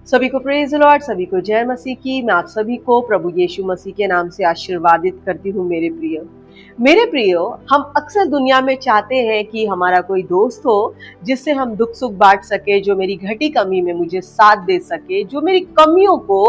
सभी को praise Lord, सभी को जय मसीह की। मैं आप सभी को प्रभु यीशु मसीह के नाम से आशीर्वादित करती हूँ। मेरे प्रियो, हम अक्सर दुनिया में चाहते हैं कि हमारा कोई दोस्त हो जिससे हम दुख सुख बांट सके, जो मेरी घटी कमी में मुझे साथ दे सके, जो मेरी कमियों को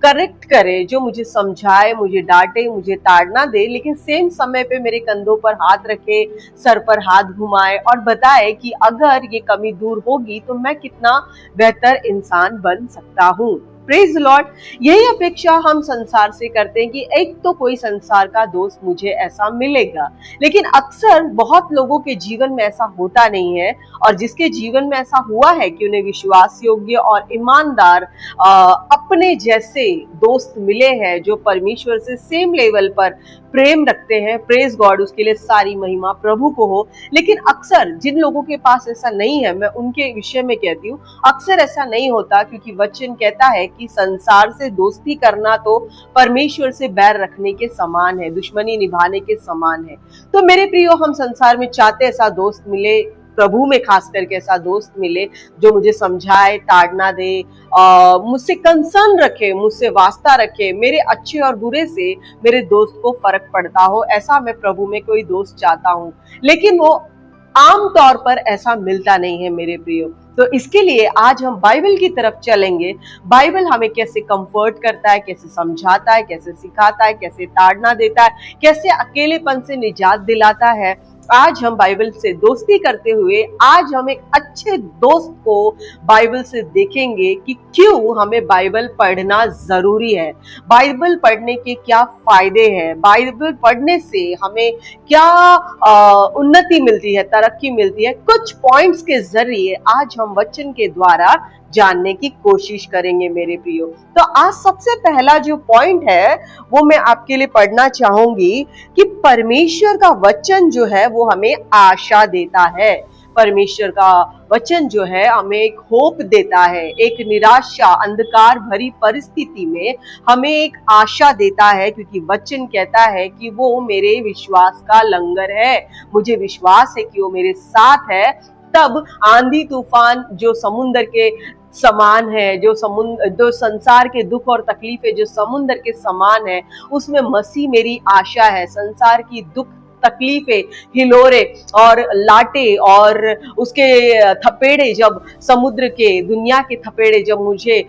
करेक्ट करे, जो मुझे समझाए, मुझे डांटे, मुझे ताड़ना दे, लेकिन सेम समय पे मेरे कंधों पर हाथ रखे, सर पर हाथ घुमाए और बताए कि अगर ये कमी दूर होगी तो मैं कितना बेहतर इंसान बन सकता हूँ। Praise Lord. यही अपेक्षा हम संसार से करते हैं कि एक तो कोई संसार का दोस्त मुझे ऐसा मिलेगा, लेकिन अक्सर बहुत लोगों के जीवन में ऐसा होता नहीं है। और जिसके जीवन में ऐसा हुआ है कि उन्हें विश्वास योग्य और ईमानदार अपने जैसे दोस्त मिले हैं, जो परमेश्वर से सेम लेवल पर प्रेम रखते हैं, प्रेज गॉड, उसके लिए सारी महिमा प्रभु को हो। लेकिन अक्सर जिन लोगों के पास ऐसा नहीं है, मैं उनके विषय में कहती हूँ, अक्सर ऐसा नहीं होता, क्योंकि वचन कहता है कि संसार से दोस्ती करना तो परमेश्वर से बैर रखने के समान है, दुश्मनी निभाने के समान है। तो मेरे प्रियो, हम संसार में चाहते ऐसा दोस्त मिले, प्रभु में खास करके ऐसा दोस्त मिले जो मुझे समझाए, ताड़ना दे, मुझसे कंसर्न रखे, मुझसे वास्ता रखे, मेरे अच्छे और बुरे से मेरे दोस्त को फर्क पड़ता हो। ऐसा मैं प्रभु में कोई दोस्त चाहता हूँ, लेकिन वो आम तौर पर ऐसा मिलता नहीं है मेरे प्रियो। तो इसके लिए आज हम बाइबल की तरफ चलेंगे। बाइबल हमें कैसे कंफर्ट करता है, कैसे समझाता है, कैसे सिखाता है, कैसे ताड़ना देता है, कैसे अकेलेपन से निजात दिलाता है। आज हम बाइबल से दोस्ती करते हुए आज हम एक अच्छे दोस्त को बाइबल से देखेंगे कि क्यों हमें बाइबल पढ़ना जरूरी है, बाइबल पढ़ने के क्या फायदे हैं, बाइबल पढ़ने से हमें क्या उन्नति मिलती है, तरक्की मिलती है। कुछ पॉइंट्स के जरिए आज हम वचन के द्वारा जानने की कोशिश करेंगे मेरे प्रियो। तो आज सबसे पहला जो पॉइंट है वो मैं आपके लिए पढ़ना चाहूंगी कि परमेश्वर का वचन जो है वो हमें आशा देता है। परमेश्वर का वचन जो है हमें एक होप देता है, एक निराशा, अंधकार भरी परिस्थिति में हमें एक आशा देता है, क्योंकि वचन कहता है कि वो मेरे विश्वास का लंगर है। मुझे विश्वास है कि वो मेरे साथ है। तब आंधी तूफान जो समुद्र के समान है, जो संसार के दुख और तकलीफें जो समुद्र के समान है, उसमें मसीह मेरी आशा है। संसार की दुख तकलीफें, हिलोरे और लाटे और उसके थपेड़े, जब समुद्र के, दुनिया के थपेड़े जब मुझे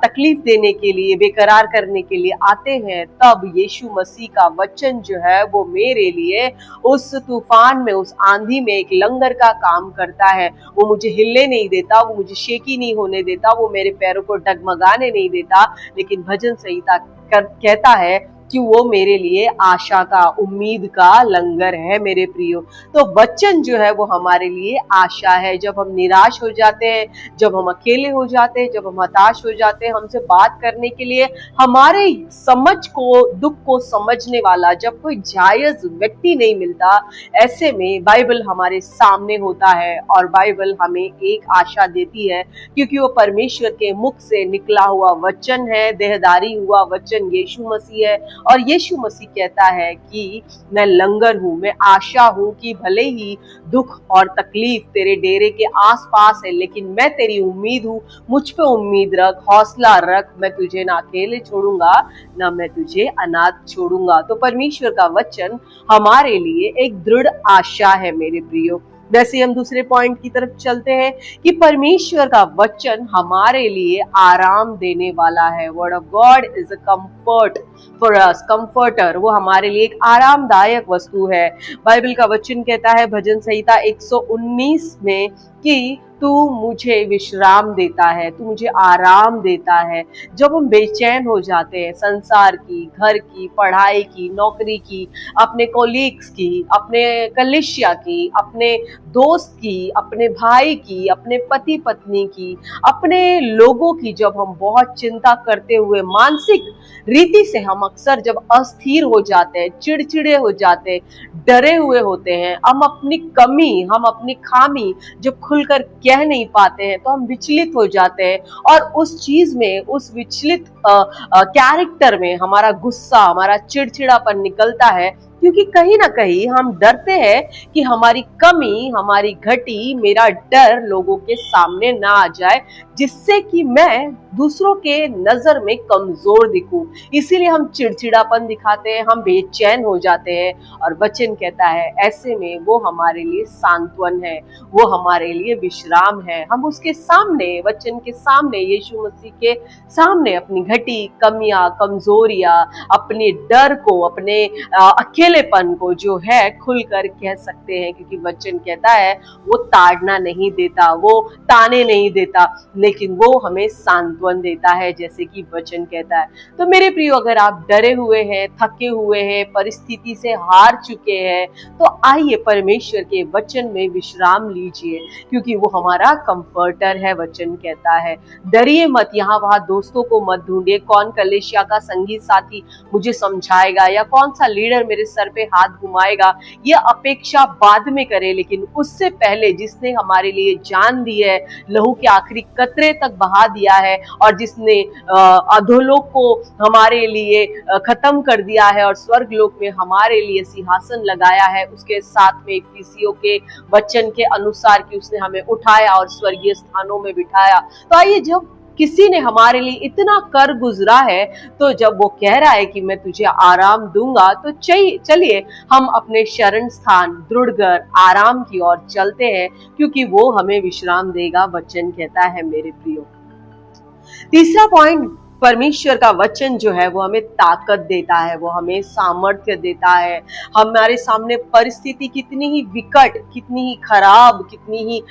तकलीफ देने के लिए, बेकरार करने के लिए आते हैं, तब यीशु मसीह का वचन जो है वो मेरे लिए उस तूफान में, उस आंधी में एक लंगर का काम करता है। वो मुझे हिलने नहीं देता, वो मुझे शेकी नहीं होने देता, वो मेरे पैरों को डगमगाने नहीं देता, लेकिन भजन संहिता कहता है कि वो मेरे लिए आशा का, उम्मीद का लंगर है मेरे प्रियो। तो वचन जो है वो हमारे लिए आशा है। जब हम निराश हो जाते हैं, जब हम अकेले हो जाते हैं, जब हम हताश हो जाते हैं, हमसे बात करने के लिए हमारे समझ को, दुख को समझने वाला जब कोई जायज व्यक्ति नहीं मिलता, ऐसे में बाइबल हमारे सामने होता है और बाइबल हमें एक आशा देती है, क्योंकि वो परमेश्वर के मुख से निकला हुआ वचन है, देहधारी हुआ वचन यीशु मसीह है। और यीशु मसीह कहता है कि मैं लंगर हूं, मैं आशा हूं कि भले ही दुख और तकलीफ तेरे डेरे के आसपास है, लेकिन मैं तेरी उम्मीद हूं। मुझ पे उम्मीद रख, हौसला रख, मैं तुझे ना अकेले छोड़ूंगा, ना मैं तुझे अनाथ छोड़ूंगा। तो परमेश्वर का वचन हमारे लिए एक दृढ़ आशा है मेरे प्रियो। वैसे हम दूसरे पॉइंट की तरफ चलते हैं कि परमेश्वर का वचन हमारे लिए आराम देने वाला है। Word of God is a comfort for us, comforter. वो हमारे लिए एक आरामदायक वस्तु है। बाइबल का वचन कहता है भजन संहिता 119 में कि तू मुझे विश्राम देता है, तू मुझे आराम देता है। जब हम बेचैन हो जाते हैं संसार की, घर की, पढ़ाई की, नौकरी की, अपने कोलीग्स की, अपने कलिसिया की, अपने दोस्त की, अपने भाई की, अपने पति पत्नी की, अपने लोगों की, जब हम बहुत चिंता करते हुए मानसिक रीति से हम अक्सर जब अस्थिर हो जाते हैं, चिड़चिड़े हो जाते हैं, डरे हुए होते हैं, हम अपनी कमी, हम अपनी खामी जब खुलकर कह नहीं पाते हैं, तो हम विचलित हो जाते हैं। और उस चीज में, उस विचलित कैरेक्टर में हमारा गुस्सा, हमारा चिड़चिड़ापन निकलता है, क्योंकि कहीं ना कहीं हम डरते हैं कि हमारी कमी, हमारी घटी, मेरा डर लोगों के सामने ना आ जाए, जिससे कि मैं दूसरों के नजर में कमजोर दिखूं। इसीलिए हम चिड़चिड़ापन दिखाते हैं, हम बेचैन हो जाते हैं। और वचन कहता है ऐसे में वो हमारे लिए सांत्वन है, वो हमारे लिए विश्राम है। हम उसके सामने, वचन के सामने, यीशु मसीह के सामने अपनी घटी, कमियां, कमजोरियां, अपने डर को, अपने अकेलेपन को जो है खुलकर कह सकते हैं। क्योंकि वचन कहता है वो ताड़ना नहीं देता, वो ताने नहीं देता, लेकिन वो हमें सांत्वन देता है, जैसे कि वचन कहता है। तो मेरे प्रियो, अगर आप डरे हुए हैं, थके हुए हैं, परिस्थिति से हार चुके हैं, तो आइए परमेश्वर के वचन में विश्राम लीजिए, क्योंकि वो हमारा कंफर्टर है। वचन कहता है डरिए मत, यहाँ वहां दोस्तों को मत ढूंढिए, कौन कलेशिया का संगी साथी मुझे समझाएगा, या कौन सा लीडर मेरे सर पे हाथ घुमाएगा, ये अपेक्षा बाद में करे। लेकिन उससे पहले जिसने हमारे लिए जान दी है, लहू के आखिरी कतरे तक बहा दिया है, और जिसने अधोलोक को हमारे लिए खत्म कर दिया है और स्वर्ग लोक में हमारे लिए सिंहासन लगाया है, उसके साथ में इफिसियों के वचन के अनुसार कि उसने हमें उठाया और स्वर्गीय स्थानों में बिठाया। तो आइए, जब किसी ने हमारे लिए इतना कर गुजरा है, तो जब वो कह रहा है कि मैं तुझे आराम दूंगा, तो चलिए हम अपने शरण स्थान दृढ़गर आराम की ओर चलते हैं, क्योंकि वो हमें विश्राम देगा। वचन कहता है मेरे प्रियो। तीसरा पॉइंट, परमेश्वर का वचन जो है वो हमें ताकत देता है, वो हमें सामर्थ्य देता है। हमारे सामने परिस्थिति कितनी ही विकट, कितनी ही खराब, कितनी ही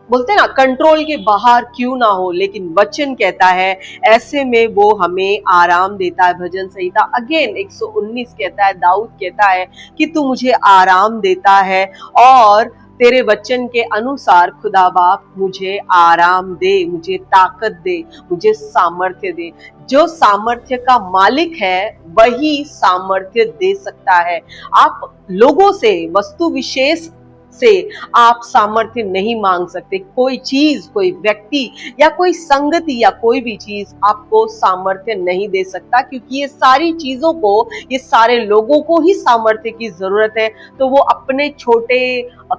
बोलते हैं ना कंट्रोल के बाहर क्यों ना हो, लेकिन वचन कहता है ऐसे में वो हमें आराम देता है। भजन संहिता अगेन 119 कहता है, दाऊद कहता है कि तू मुझे आराम देता है और तेरे वचन के अनुसार खुदा बाप मुझे आराम दे, मुझे ताकत दे, मुझे सामर्थ्य दे। जो सामर्थ्य का मालिक है वही सामर्थ्य दे सकता है। आप लोगों से, वस्तु विशेष से आप सामर्थ्य नहीं मांग सकते। कोई चीज, कोई व्यक्ति या कोई संगति या कोई भी चीज आपको सामर्थ्य नहीं दे सकता, क्योंकि ये सारी चीजों को, ये सारे लोगों को ही सामर्थ्य की जरूरत है। तो वो अपने छोटे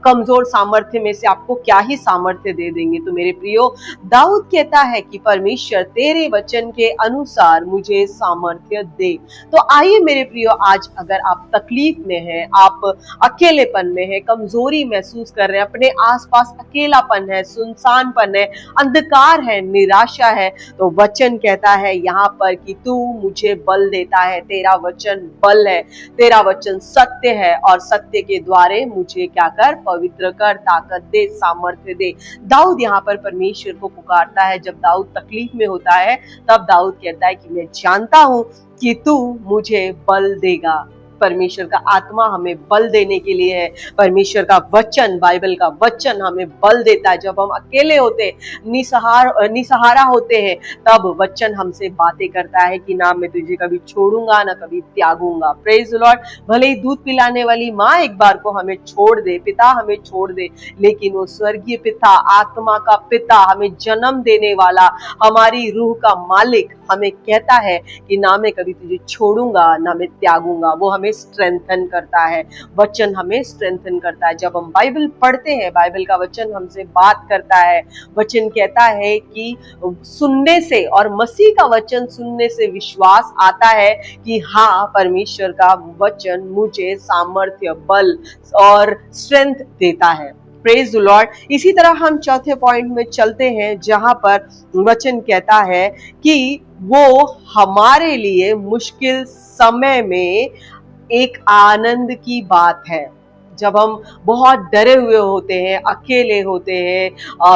कमजोर सामर्थ्य में से आपको क्या ही सामर्थ्य दे देंगे। तो मेरे प्रियो, दाऊद कहता है कि परमेश्वर तेरे वचन के अनुसार मुझे सामर्थ्य दे। तो आइए मेरे प्रियो, आज अगर आप तकलीफ में हैं, आप अकेलेपन में हैं, कमजोरी महसूस कर रहे हैं, अपने आसपास अकेलापन है, सुनसानपन है, अंधकार है, निराशा है, तो वचन कहता है यहाँ पर कि तू मुझे बल देता है। तेरा वचन बल है, तेरा वचन सत्य है, और सत्य के द्वारे मुझे क्या कर, पवित्र कर, ताकत दे, सामर्थ्य दे। दाऊद यहाँ पर परमेश्वर को पुकारता है। जब दाऊद तकलीफ में होता है, तब दाऊद कहता है कि मैं जानता हूं कि तू मुझे बल देगा। परमेश्वर का आत्मा हमें बल देने के लिए है। परमेश्वर का वचन, बाइबल का वचन हमें बल देता है। जब हम अकेले होते, निसहारा होते हैं, तब वचन हमसे बातें करता है कि ना मैं तुझे कभी छोड़ूंगा, ना कभी त्यागूंगा। Praise the Lord. भले ही दूध पिलाने वाली माँ एक बार को हमें छोड़ दे, पिता हमें छोड़ दे, लेकिन वो स्वर्गीय पिता, आत्मा का पिता, हमें जन्म देने वाला, हमारी रूह का मालिक हमें कहता है कि ना मैं कभी तुझे छोड़ूंगा, ना मैं त्यागूंगा। वो हमें स्ट्रेंथन करता है, वचन हमें स्ट्रेंथन करता है। जब हम बाइबल पढ़ते हैं, बाइबल का वचन हमसे बात करता है। वचन कहता है कि सुनने से, और मसीह का वचन सुनने से विश्वास आता है कि हाँ, परमेश्वर का वचन मुझे सामर्थ्य, बल और स्ट्रेंथ देता है। Praise the Lord. इसी तरह हम चौथे पॉइंट में चलते हैं, जहां पर वचन कहता है कि वो हमारे लिए मुश्किल समय में एक आनंद की बात है। जब हम बहुत डरे हुए होते हैं, अकेले होते हैं,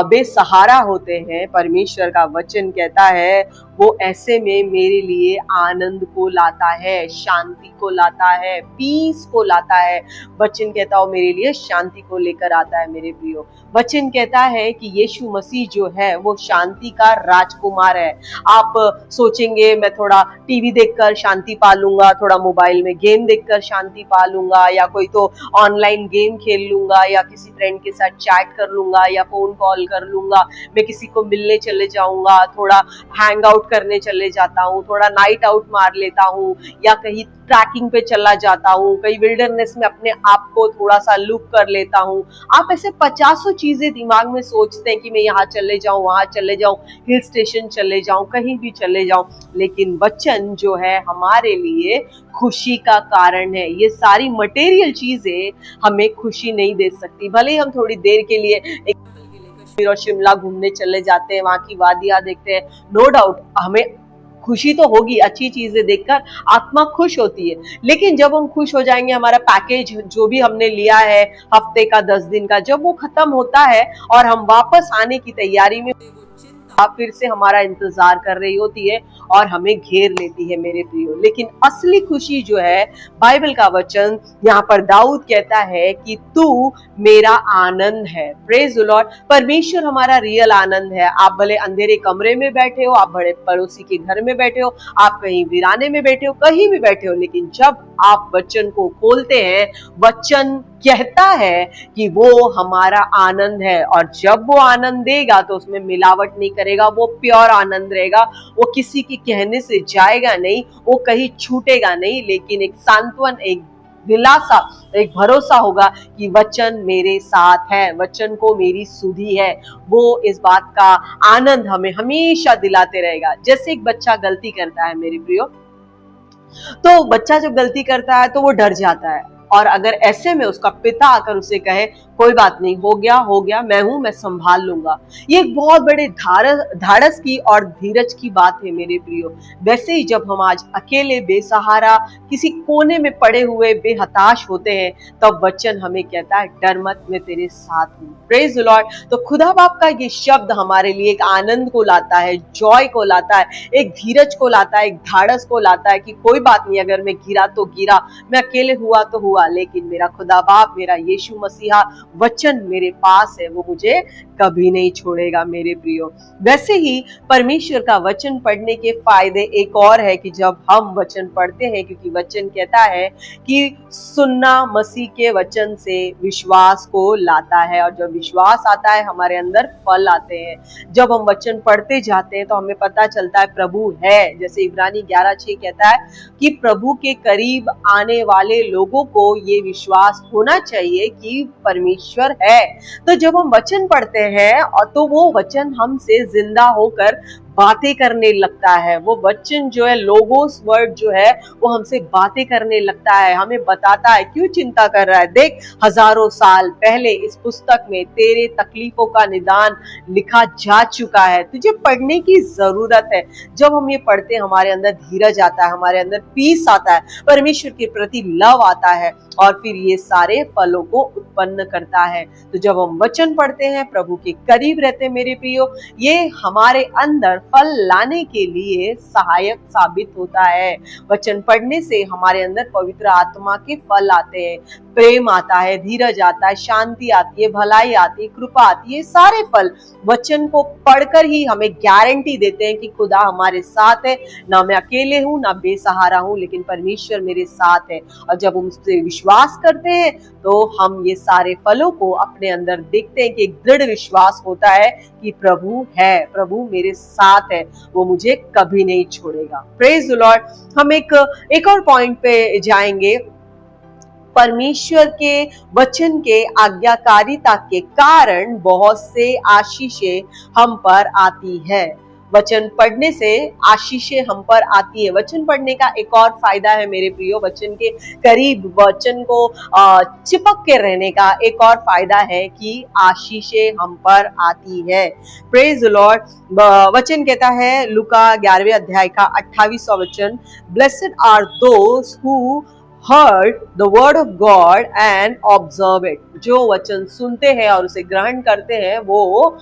बेसहारा होते हैं, परमेश्वर का वचन कहता है वो ऐसे में मेरे लिए आनंद को लाता है, शांति को लाता है, पीस को लाता है। वचन कहता है वो मेरे लिए शांति को लेकर आता है। मेरे प्रियो, वचन कहता है कि यीशु मसीह जो है वो शांति का राजकुमार है। आप सोचेंगे मैं थोड़ा टीवी देखकर शांति पा लूंगा, थोड़ा मोबाइल में गेम देखकर शांति पा लूंगा, या कोई तो ऑनलाइन गेम खेल लूंगा, या किसी फ्रेंड के साथ चैट कर लूंगा, या फोन कॉल कर लूंगा, मैं किसी को मिलने चले जाऊंगा, थोड़ा हैंग आउट करने चले जाता हूँ, थोड़ा नाइट आउट मार लेता हूँ, या कहीं ट्रैकिंग पे चला जाता हूँ, कहीं विल्डरनेस में अपने आप को थोड़ा सा लुक कर लेता हूँ। आप ऐसे पचासों चीजें दिमाग में सोचते हैं कि मैं यहाँ चले जाऊँ, वहां चले जाऊँ, हिल स्टेशन चले जाऊँ, कहीं भी चले जाऊँ, लेकिन वचन जो है हमारे लिए खुशी का कारण है। ये सारी मटेरियल चीजें हमें खुशी नहीं दे सकती। भले ही हम थोड़ी देर के लिए एक कश्मीर और शिमला घूमने चले जाते हैं, वहां की वादियां देखते हैं, नो डाउट हमें खुशी तो होगी, अच्छी चीजें देखकर आत्मा खुश होती है। लेकिन जब हम खुश हो जाएंगे, हमारा पैकेज जो भी हमने लिया है हफ्ते का 10 दिन का, जब वो खत्म होता है और हम वापस आने की तैयारी में फिर से हमारा इंतजार कर रही होती है और हमें घेर लेती है मेरे प्रियो। लेकिन असली खुशी जो है, बाइबल का वचन यहाँ पर दाऊद कहता है कि तू मेरा आनंद है। Praise the Lord. परमेश्वर हमारा रियल आनंद है। आप भले अंधेरे कमरे में बैठे हो, आप बड़े पड़ोसी के घर में बैठे हो, आप कहीं वीराने में बैठे हो, कहीं भी बैठे हो, लेकिन जब आप वचन को खोलते हैं, वचन कहता है कि वो हमारा आनंद है। और जब वो आनंद देगा तो उसमें मिलावट नहीं करेगा, वो प्योर आनंद रहेगा, वो किसी के कहने से जाएगा नहीं, वो कहीं छूटेगा नहीं, लेकिन एक सांत्वन, एक दिलासा, एक भरोसा होगा कि वचन मेरे साथ है, वचन को मेरी सुधि है। वो इस बात का आनंद हमें हमेशा दिलाते रहेगा। जैसे एक बच्चा गलती करता है मेरे प्रियो, तो बच्चा जब गलती करता है तो वो डर जाता है, और अगर ऐसे में उसका पिता आकर उसे कहे कोई बात नहीं, हो गया, मैं हूं, मैं संभाल लूंगा, ये एक बहुत बड़े धाड़स की और धीरज की बात है मेरे प्रियो। वैसे ही जब हम आज अकेले बेसहारा किसी कोने में पड़े हुए बेहताश होते हैं, तब वचन हमें कहता है डर मत, मैं तेरे साथ हूँ। Praise the Lord. तो खुदा बाप का ये शब्द हमारे लिए एक आनंद को लाता है, जॉय को लाता है, एक धीरज को लाता है, एक धाड़स को लाता है कि कोई बात नहीं, अगर मैं गिरा तो गिरा, मैं अकेले हुआ तो हुआ, लेकिन मेरा खुदा बाप, मेरा यीशु मसीहा वचन मेरे पास है, वो मुझे कभी नहीं छोड़ेगा मेरे प्रियो। वैसे ही परमेश्वर का वचन पढ़ने के फायदे एक और है कि जब हम वचन पढ़ते हैं, क्योंकि वचन कहता है कि सुनना मसीह के वचन से विश्वास को लाता है, और जब विश्वास आता है हमारे अंदर फल आते हैं। जब हम वचन पढ़ते जाते हैं तो हमें पता चलता है प्रभु है। जैसे इब्रानी 11:6 कहता है कि प्रभु के करीब आने वाले लोगों को ये विश्वास होना चाहिए कि परमेश्वर है। तो जब हम वचन पढ़ते हैं और तो वो वचन हमसे जिंदा होकर बातें करने लगता है। वो वचन जो है, लोगोस वर्ड जो है, वो हमसे बातें करने लगता है, हमें बताता है क्यों चिंता कर रहा है। देख, हजारों साल पहले इस पुस्तक में तेरे तकलीफों का निदान लिखा जा चुका है, तुझे पढ़ने की जरूरत है। जब हम ये पढ़ते हैं, हमारे अंदर धीरज आता है, हमारे अंदर पीस आता है, परमेश्वर के प्रति लव आता है, और फिर ये सारे फलों को उत्पन्न करता है। तो जब हम वचन पढ़ते हैं, प्रभु के करीब रहते हैं मेरे प्रियो, ये हमारे अंदर फल लाने के लिए सहायक साबित होता है। वचन पढ़ने से हमारे अंदर पवित्र आत्मा के फल आते हैं, प्रेम आता है, धीरज आता है, शांति आती है, भलाई आती है, कृपा आती है। सारे फल वचन को पढ़कर ही हमें गारंटी देते हैं कि खुदा हमारे साथ है, ना मैं अकेले हूं, ना बेसहारा हूं, लेकिन परमेश्वर मेरे साथ है। और जब हम उससे विश्वास करते हैं तो हम ये सारे फलों को अपने अंदर देखते हैं कि एक दृढ़ विश्वास होता है कि प्रभु है, प्रभु मेरे साथ है, वो मुझे कभी नहीं छोड़ेगा। Praise the Lord. हम एक और पॉइंट पे जाएंगे। परमेश्वर के वचन के आज्ञाकारिता के कारण बहुत से आशीषें हम पर आती है। वचन पढ़ने से आशीषें हम पर आती है। वचन पढ़ने का एक और फायदा है मेरे प्रियो, वचन के करीब, वचन को चिपक के रहने का एक और फायदा है कि आशीषें हम पर आती है। Praise the Lord. वचन कहता है लूका 11वें अध्याय का 28वां वचन, blessed are those who heard the word of God and observe it। जो वचन सुनते हैं और उसे ग्रहण करते हैं वो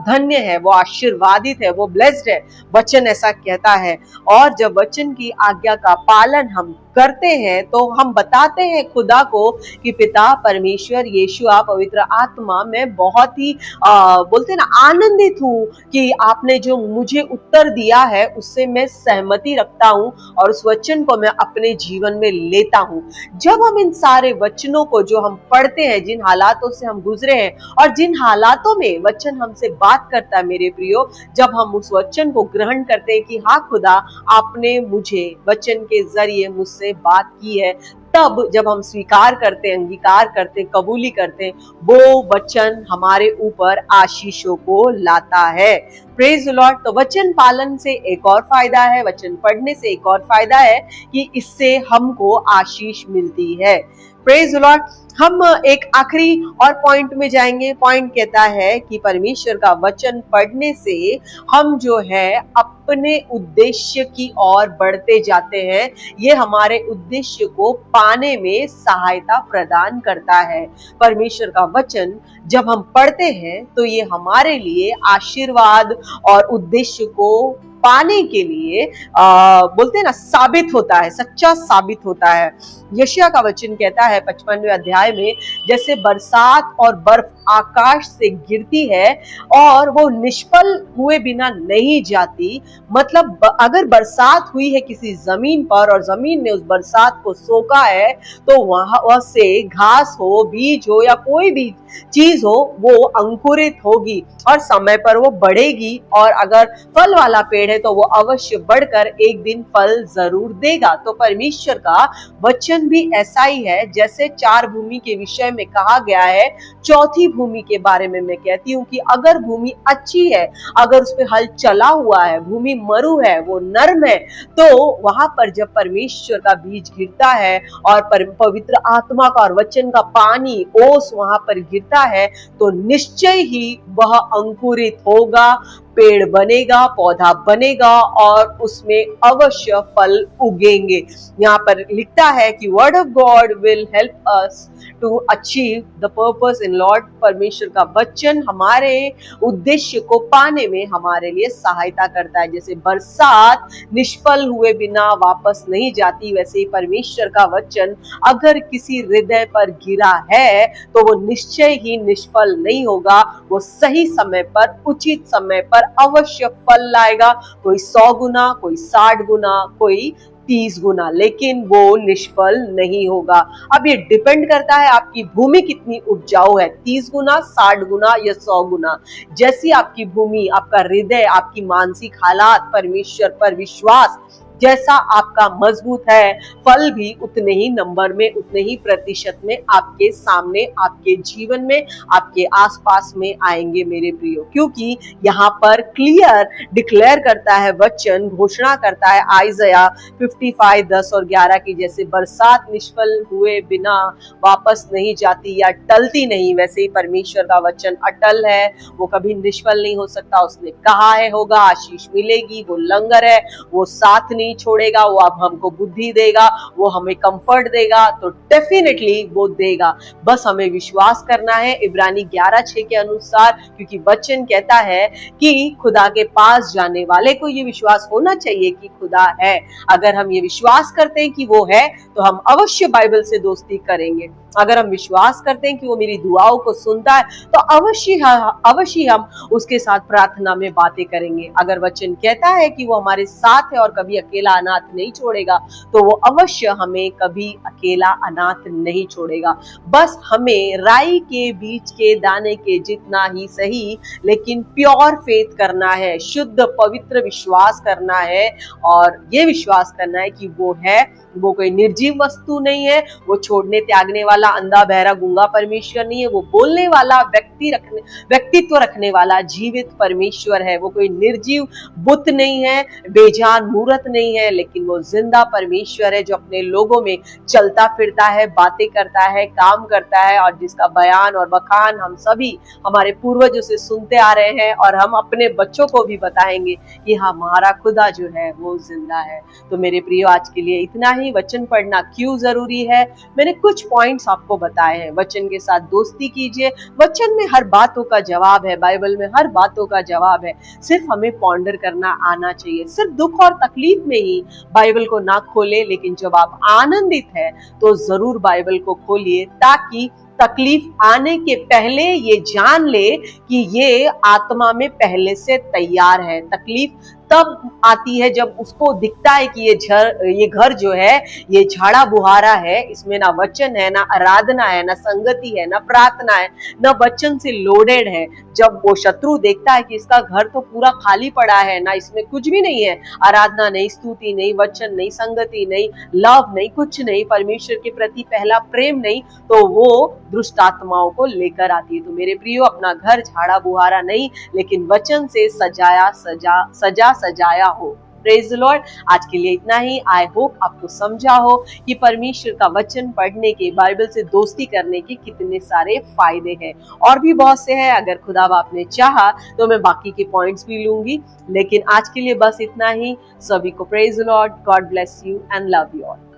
धन्य है, वो आशीर्वादित है, वो ब्लेस्ड है। वचन ऐसा कहता है। और जब वचन की आज्ञा का पालन हम करते हैं तो हम बताते हैं खुदा को कि पिता परमेश्वर, यीशु, आप पवित्र आत्मा, मैं बहुत ही बोलते ना आनंदित हूँ कि आपने जो मुझे उत्तर दिया है उससे मैं सहमति रखता हूँ और उस वचन को मैं अपने जीवन में लेता हूँ। जब हम इन सारे वचनों को जो हम पढ़ते हैं, जिन हालातों से हम गुजरे हैं और जिन हालातों में वचन हमसे बात करता है मेरे प्रियो, जब हम उस वचन को ग्रहण करते हैं कि हाँ खुदा, आपने मुझे वचन के जरिए मुझसे बात की है, तब जब हम स्वीकार करते हैं, अंगीकार करते हैं, कबूली करते हैं, वो वचन हमारे ऊपर आशीषों को लाता है। Praise the Lord. तो वचन पालन से एक और फायदा है, वचन पढ़ने से एक और फायदा है कि इससे हमको आशीष मिलती है। Praise the Lord. हम एक आखिरी और पॉइंट में जाएंगे। पॉइंट कहता है कि परमेश्वर का वचन पढ़ने से हम जो है अपने उद्देश्य की ओर बढ़ते जाते हैं। ये हमारे उद्देश्य को पाने में सहायता प्रदान करता है। परमेश्वर का वचन जब हम पढ़ते हैं तो ये हमारे लिए आशीर्वाद और उद्देश्य को पाने के लिए बोलते हैं ना, साबित होता है, सच्चा साबित होता है। यशायाह का वचन कहता है 55वें अध्याय में, जैसे बरसात और बर्फ आकाश से गिरती है और वो निष्फल हुए बिना नहीं जाती, मतलब अगर बरसात हुई है किसी जमीन पर और जमीन ने उस बरसात को सोखा है, तो वहां से घास हो, बीज हो या कोई भी चीज हो, वो अंकुरित होगी और समय पर वो बढ़ेगी, और अगर फल वाला पेड़ है तो वो अवश्य बढ़कर एक दिन फल जरूर देगा। तो परमेश्वर का वचन भी ऐसा ही है। जैसे चार भूमि के विषय में कहा गया है, चौथी भूमि के बारे में मैं कहती हूँ कि अगर भूमि अच्छी है, अगर उस पर हल चला हुआ है, भूमि मरु है, वो नर्म है, तो वहां पर जब परमेश्वर का बीज गिरता है और पवित्र आत्मा का और वचन का पानी, ओस वहां पर गिरता है, तो निश्चय ही वह अंकुरित होगा, पेड़ बनेगा, पौधा बनेगा और उसमें अवश्य फल उगेंगे। यहाँ पर लिखता है कि word of God will help us to achieve the purpose in Lord. परमेश्वर का वचन हमारे उद्देश्य को पाने में हमारे लिए सहायता करता है। जैसे बरसात निष्फल हुए बिना वापस नहीं जाती, वैसे ही परमेश्वर का वचन अगर किसी हृदय पर गिरा है तो वो निश्चय ही निष्फल नहीं होगा, वो सही समय पर, उचित समय पर अवश्य फल लाएगा। कोई 100 गुना, कोई 60 गुना, कोई 30 गुना, लेकिन वो निष्फल नहीं होगा। अब ये डिपेंड करता है आपकी भूमि कितनी उपजाऊ है, 30 गुना, 60 गुना या 100 गुना। जैसी आपकी भूमि, आपका हृदय, आपकी मानसिक हालात, परमेश्वर पर विश्वास जैसा आपका मजबूत है, फल भी उतने ही नंबर में, उतने ही प्रतिशत में आपके सामने, आपके जीवन में, आपके आसपास में आएंगे मेरे प्रियो। क्योंकि यहाँ पर क्लियर डिक्लेयर करता है वचन, घोषणा करता है आइज़ाया 55 10 और 11 की, जैसे बरसात निष्फल हुए बिना वापस नहीं जाती या टलती नहीं, वैसे ही परमेश्वर का वचन अटल है, वो कभी निष्फल नहीं हो सकता। उसने कहा है होगा, आशीष मिलेगी, वो लंगर है, वो साथ नहीं छोड़ेगा, वो अब हमको बुद्धि देगा, वो हमें कंफर्ट देगा, तो डेफिनेटली वो देगा। बस हमें विश्वास करना है इब्रानी 11:6 के अनुसार, क्योंकि वचन कहता है कि खुदा के पास जाने वाले को ये विश्वास होना चाहिए कि खुदा है। अगर हम ये विश्वास करते हैं कि वो है, तो हम अवश्य बाइबल से दोस्ती करेंगे। अगर हम विश्वास करते हैं कि वो मेरी दुआओं को सुनता है, तो अवश्य हम उसके साथ प्रार्थना में बातें करेंगे। अगर वचन कहता है कि वो हमारे साथ है और कभी अकेला अनाथ नहीं छोड़ेगा, तो वो अवश्य हमें कभी अकेला अनाथ नहीं छोड़ेगा। बस हमें राई के बीज के दाने के जितना ही सही, लेकिन प्योर फेथ करना है, शुद्ध पवित्र विश्वास करना है, और ये विश्वास करना है कि वो है, वो कोई निर्जीव वस्तु नहीं है, वो छोड़ने त्यागने वाला अंधा बहरा गूंगा परमेश्वर नहीं है, वो बोलने वाला, व्यक्तित्व रखने वाला जीवित परमेश्वर है। वो कोई निर्जीव बुत नहीं है, बेजान मूर्त नहीं है, लेकिन वो जिंदा परमेश्वर है जो अपने लोगों में चलता फिरता है, बातें करता है, काम करता है, और जिसका बयान और बखान हम सभी हमारे पूर्वजों से सुनते आ रहे हैं, और हम अपने बच्चों को भी बताएंगे कि हमारा खुदा जो है वो जिंदा है। तो मेरे प्रियो, आज के लिए इतना ही। वचन पढ़ना क्यों जरूरी है, मैंने कुछ पॉइंट्स आपको बताए हैं। वचन के साथ दोस्ती कीजिए। वचन में हर बातों का जवाब है, बाइबल में हर बातों का जवाब है, सिर्फ हमें पॉन्डर करना आना चाहिए। सिर्फ दुख और तकलीफ में ही बाइबल को ना खोले, लेकिन जब आप आनंदित है तो जरूर बाइबल को खोलिए, ताकि तकलीफ आने के पहले ये जान ले कि ये आत्मा में पहले से तैयार है। तकलीफ तब आती है जब उसको दिखता है कि ये घर जो है ये झाड़ा बुहारा है, इसमें ना वचन है, ना आराधना है, ना संगति है, ना प्रार्थना है, ना वचन से लोडेड है। जब वो शत्रु देखता है कि इसका घर तो पूरा खाली पड़ा है, ना इसमें कुछ भी नहीं है, आराधना नहीं, स्तुति नहीं, वचन नहीं, संगति नहीं, लव नहीं, कुछ नहीं, परमेश्वर के प्रति पहला प्रेम नहीं, तो वो दुष्ट आत्माओं को लेकर आती है। तो मेरे प्रियो, अपना घर झाड़ा बुहारा नहीं लेकिन वचन से सजाया हो। Praise the Lord. आज के लिए इतना ही। आई होप आपको समझा हो कि परमेश्वर का वचन पढ़ने के, बाइबल से दोस्ती करने के कितने सारे फायदे हैं। और भी बहुत से हैं, अगर खुदा बाप ने चाहा तो मैं बाकी के पॉइंट्स भी लूंगी, लेकिन आज के लिए बस इतना ही। सभी को praise the Lord, God bless you and love you all.